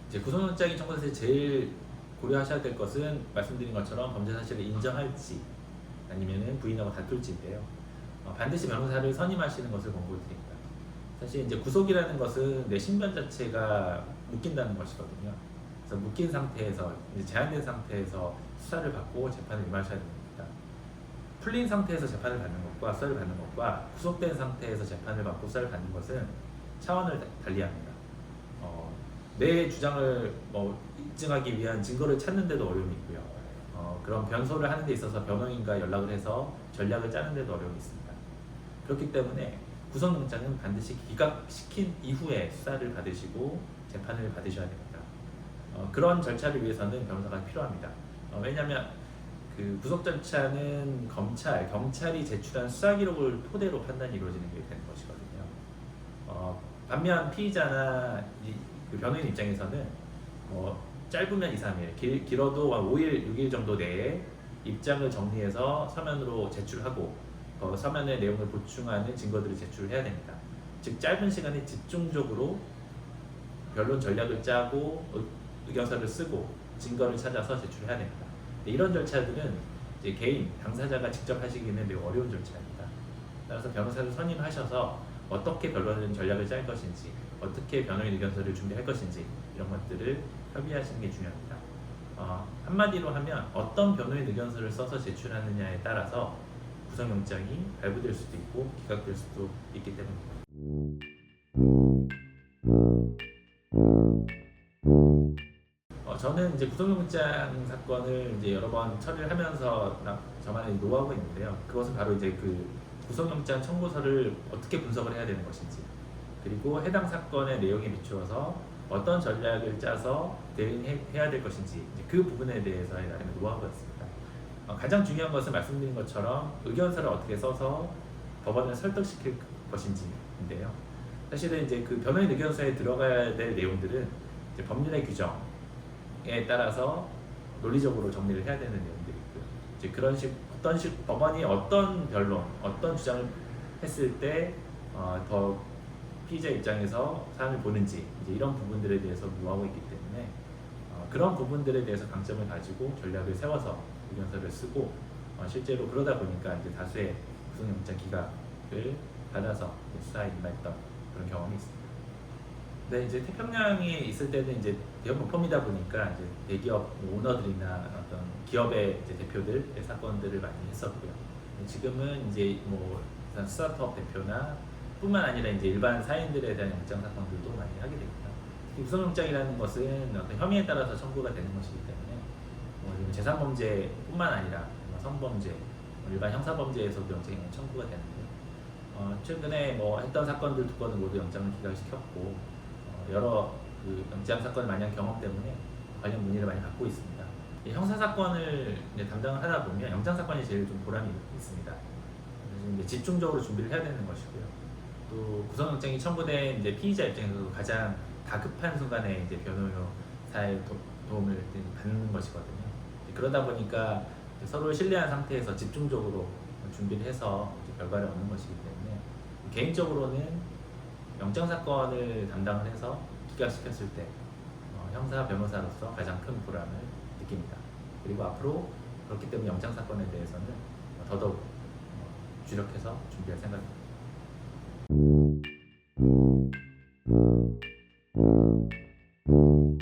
이제 구속영장이 청구됐을 때 제일 고려하셔야 될 것은 말씀드린 것처럼 범죄 사실을 인정할지 아니면은 부인하고 다툴지인데요. 반드시 변호사를 선임하시는 것을 권고드립니다. 사실 이제 구속이라는 것은 내 신변 자체가 묶인다는 것이거든요. 그래서 묶인 상태에서 이제 제한된 상태에서 수사를 받고 재판을 임하셔야 됩니다. 풀린 상태에서 재판을 받는 것과 수사를 받는 것과 구속된 상태에서 재판을 받고 수사를 받는 것은 차원을 달리합니다. 내 주장을 입증하기 위한 증거를 찾는데도 어려움이 있고요. 그런 변소를 하는 데 있어서 변호인과 연락을 해서 전략을 짜는 데도 어려움이 있습니다. 그렇기 때문에 구속영장은 반드시 기각시킨 이후에 수사를 받으시고 재판을 받으셔야 됩니다. 그런 절차를 위해서는 변호사가 필요합니다. 왜냐하면 그 구속 절차는 경찰이 제출한 수사 기록을 토대로 판단이 이루어지는 게 되는 것이거든요. 반면 피의자나 그 변호인 입장에서는 짧으면 2, 3일, 길어도 5일, 6일 정도 내에 입장을 정리해서 서면으로 제출하고 서면의 내용을 보충하는 증거들을 제출해야 됩니다. 즉 짧은 시간에 집중적으로 변론 전략을 짜고 의견서를 쓰고 증거를 찾아서 제출해야 됩니다. 이런 절차들은 이제 개인 당사자가 직접 하시기는 매우 어려운 절차입니다. 따라서 변호사를 선임하셔서 어떻게 변론 전략을 짤 것인지, 어떻게 변호인 의견서를 준비할 것인지 이런 것들을 협의하시는 게 중요합니다. 한마디로 하면 어떤 변호인 의견서를 써서 제출하느냐에 따라서 구속영장이 발부될 수도 있고 기각될 수도 있기 때문입니다. 저는 이제 구속영장 사건을 이제 여러 번 처리를 하면서 저만의 노하우가 있는데요. 그것은 바로 이제 그 구속영장 청구서를 어떻게 분석을 해야 되는 것인지, 그리고 해당 사건의 내용에 비추어서 어떤 전략을 짜서 대응해야 될 것인지 그 부분에 대해서의 나름의 노하우가 있습니다. 가장 중요한 것은 말씀드린 것처럼 의견서를 어떻게 써서 법원을 설득시킬 것인지인데요. 사실은 이제 그 변호인 의견서에 들어가야 될 내용들은 이제 법률의 규정에 따라서 논리적으로 정리를 해야 되는 내용들이 있고요. 이제 그런 법원이 어떤 변론, 어떤 주장을 했을 때 더 피의자 입장에서 사안을 보는지 이제 이런 부분들에 대해서 노하우가 있기 때문에 그런 부분들에 대해서 강점을 가지고 전략을 세워서 의견서를 쓰고 실제로 그러다 보니까 이제 다수의 구속영장 기각을 받아서 수사에 임했던 그런 경험이 있습니다. 네, 이제 태평양에 있을 때는 이제 대형 범이다 보니까 이제 대기업 오너들이나 어떤 기업의 이제 대표들의 사건들을 많이 했었고요. 지금은 이제 뭐 스타트업 대표나 뿐만 아니라 이제 일반 사인들에 대한 영장 사건들도 많이 하게 됩니다. 구속영장이라는 것은 어떤 혐의에 따라서 청구가 되는 것이기 때문에 재산범죄뿐만 아니라 성범죄, 일반 형사범죄에서도 영장이 청구가 되는데 최근에 했던 사건들 2건을 모두 영장을 기각시켰고 여러 그 영장 사건 마냥 경험 때문에 관련 문의를 많이 받고 있습니다. 형사 사건을 담당을 하다 보면 영장 사건이 제일 좀 보람이 있습니다. 그래서 집중적으로 준비를 해야 되는 것이고요. 또 구속영장이 청구된 이제 피의자 입장에서도 가장 다급한 순간에 이제 변호사의 도움을 받는 것이거든요. 그러다 보니까 서로 신뢰한 상태에서 집중적으로 준비를 해서 결과를 얻는 것이기 때문에 개인적으로는 영장 사건을 담당을 해서 기각시켰을 때 형사 변호사로서 가장 큰 보람을 느낍니다. 그리고 앞으로 그렇기 때문에 영장 사건에 대해서는 더더욱 주력해서 준비할 생각입니다.